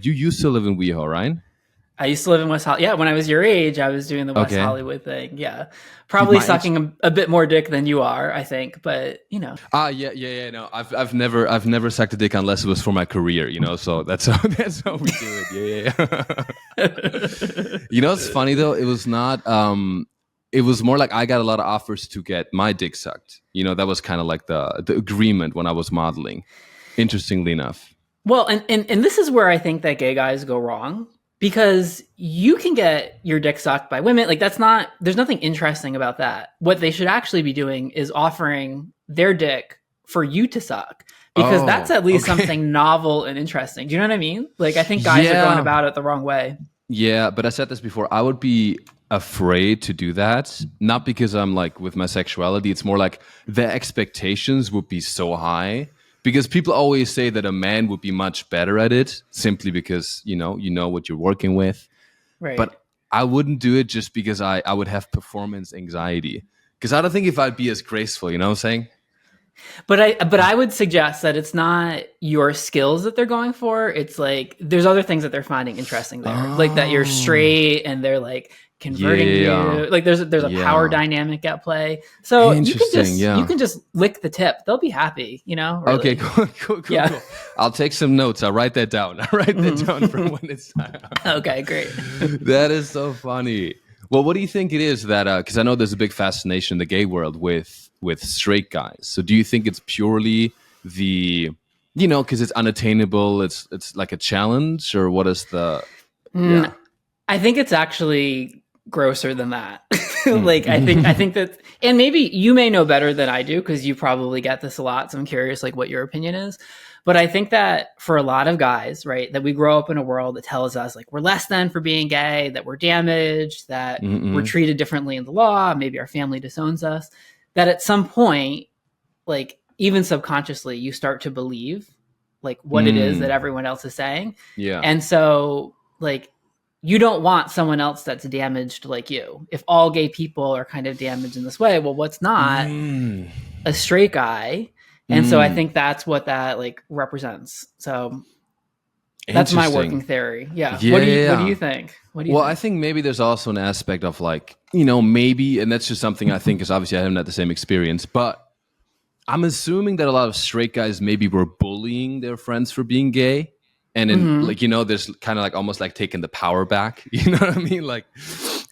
you used to live in WeHo, right? I used to live in West Hollywood. Yeah, when I was your age, I was doing the West Okay. Hollywood thing. Yeah, Dude, probably sucking a bit more dick than you are, I think. But yeah. No, I've never sucked a dick unless it was for my career, So that's how we do it. Yeah. It's funny though. It was not. It was more like I got a lot of offers to get my dick sucked. That was kind of like the agreement when I was modeling. Interestingly enough. Well, and this is where I think that gay guys go wrong, because you can get your dick sucked by women. Like there's nothing interesting about that. What they should actually be doing is offering their dick for you to suck, because that's at least something novel and interesting. Do you know what I mean? Like, I think guys are going about it the wrong way. Yeah, but I said this before. I would be afraid to do that, not because I'm like with my sexuality. It's more like the expectations would be so high. Because people always say that a man would be much better at it simply because, you know what you're working with. Right. But I wouldn't do it just because I would have performance anxiety. Because I don't think if I'd be as graceful, you know what I'm saying? But I would suggest that it's not your skills that they're going for. It's like there's other things that they're finding interesting there. Like that you're straight and they're like converting you. Like there's a power dynamic at play. So you can just lick the tip. They'll be happy, really. Okay, cool. I'll take some notes. I'll write that down. I'll write that down for when it's time. Okay, great. That is so funny. Well, what do you think it is that because I know there's a big fascination in the gay world with straight guys. So do you think it's purely the because it's unattainable, it's like a challenge, or what is the I think it's actually grosser than that. Like I think that, and maybe you may know better than I do because you probably get this a lot, so I'm curious like what your opinion is. But I think that for a lot of guys, right, that we grow up in a world that tells us like we're less than for being gay, that we're damaged, that we're treated differently in the law, maybe our family disowns us, that at some point, like even subconsciously, you start to believe like what it is that everyone else is saying. Yeah. And so like you don't want someone else that's damaged like you. If all gay people are kind of damaged in this way, well, what's not a straight guy? And so I think that's what that like represents. So that's my working theory. Yeah. What do you think? I think maybe there's also an aspect of like, maybe, and that's just something I think, because obviously I haven't had the same experience, but I'm assuming that a lot of straight guys maybe were bullying their friends for being gay. And then like, there's kind of like almost like taking the power back. You know what I mean? Like,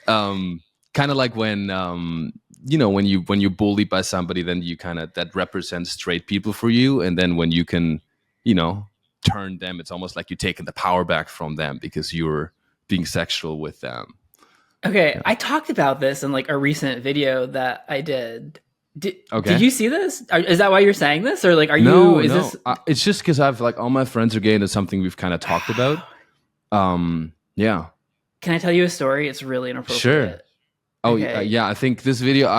kind of like when, when you're bullied by somebody, then you kind of, that represents straight people for you. And then when you can, turn them, it's almost like you're taking the power back from them because you're being sexual with them. Okay. Yeah. I talked about this in like a recent video that I did. Did you see this? Is that why you're saying this? Or like, this? It's just because I've like all my friends are gay and it's something we've kind of talked about. Yeah. Can I tell you a story? It's really inappropriate. Sure. Oh, okay. Yeah. I think this video,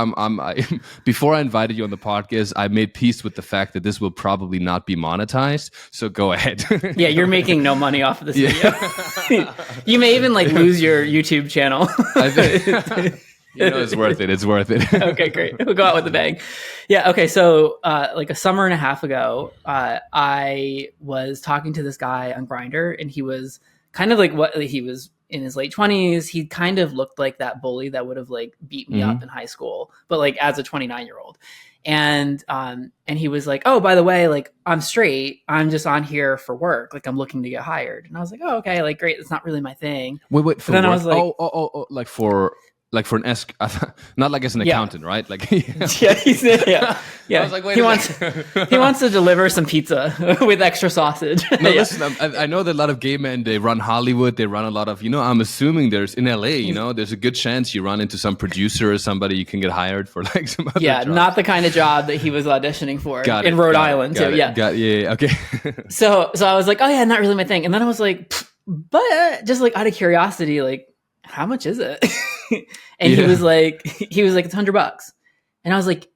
before I invited you on the podcast, I made peace with the fact that this will probably not be monetized. So go ahead. Yeah, you're making no money off of this video. You may even like lose your YouTube channel. It's worth it. It's worth it. Okay, great. We'll go out with a bang. Yeah. Okay. So, like a summer and a half ago, I was talking to this guy on Grindr, and he was kind of like he was in his late 20s. He kind of looked like that bully that would have like beat me up in high school, but like as a 29-year-old. And he was like, "Oh, by the way, like I'm straight. I'm just on here for work. Like I'm looking to get hired." And I was like, "Oh, okay. Like great. It's not really my thing." Wait. For then work? I was like, like for an not like as an accountant, right? Like, yeah. I was like, wait, he wants to deliver some pizza with extra sausage. No, listen, I know that a lot of gay men, they run Hollywood, they run a lot of, I'm assuming there's in LA, there's a good chance you run into some producer or somebody you can get hired for like some other job. Not the kind of job that he was auditioning for in Rhode Island too. Yeah. Okay. So I was like, oh yeah, not really my thing. And then I was like, but just like out of curiosity, like, how much is it? And he was like, it's $100. And I was like,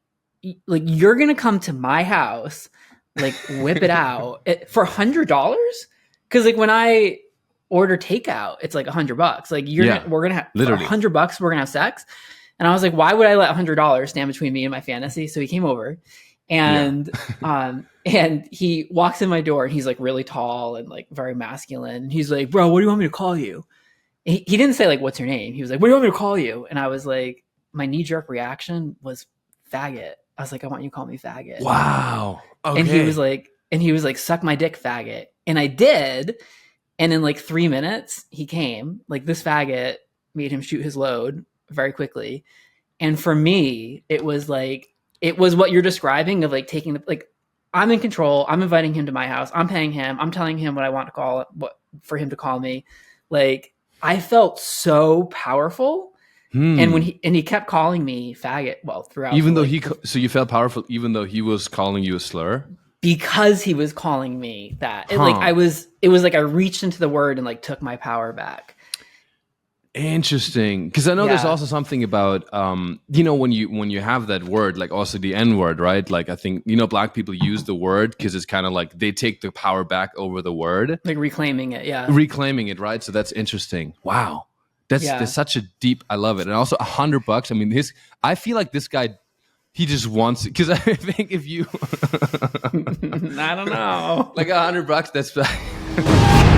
you're going to come to my house, like whip it out for $100? Cause like when I order takeout, it's like $100. Like we're going to have literally $100. We're going to have sex. And I was like, why would I let $100 stand between me and my fantasy? So he came over Yeah. And he walks in my door and he's like really tall and like very masculine. And he's like, bro, what do you want me to call you? He didn't say like, what's your name? He was like, what do you want me to call you? And I was like, my knee jerk reaction was faggot. I was like, I want you to call me faggot. Wow. Okay. And he was like, suck my dick, faggot. And I did. And in like 3 minutes, he came. Like this faggot made him shoot his load very quickly. And for me, it was what you're describing of like taking the, like, I'm in control. I'm inviting him to my house. I'm paying him. I'm telling him what I want to call what for him to call me. Like I felt so powerful. And when he kept calling me faggot, well, throughout, even though so you felt powerful, even though he was calling you a slur, because he was calling me that. It was like I reached into the word and like took my power back. Interesting, because I know there's also something about when you have that word, like also the N word, right? Like I think black people use the word because it's kind of like they take the power back over the word, like reclaiming it, right? So that's interesting. Wow, that's such a deep. I love it, and also $100. I mean, I feel like this guy, he just wants it because I think if you, I don't know, like $100, that's.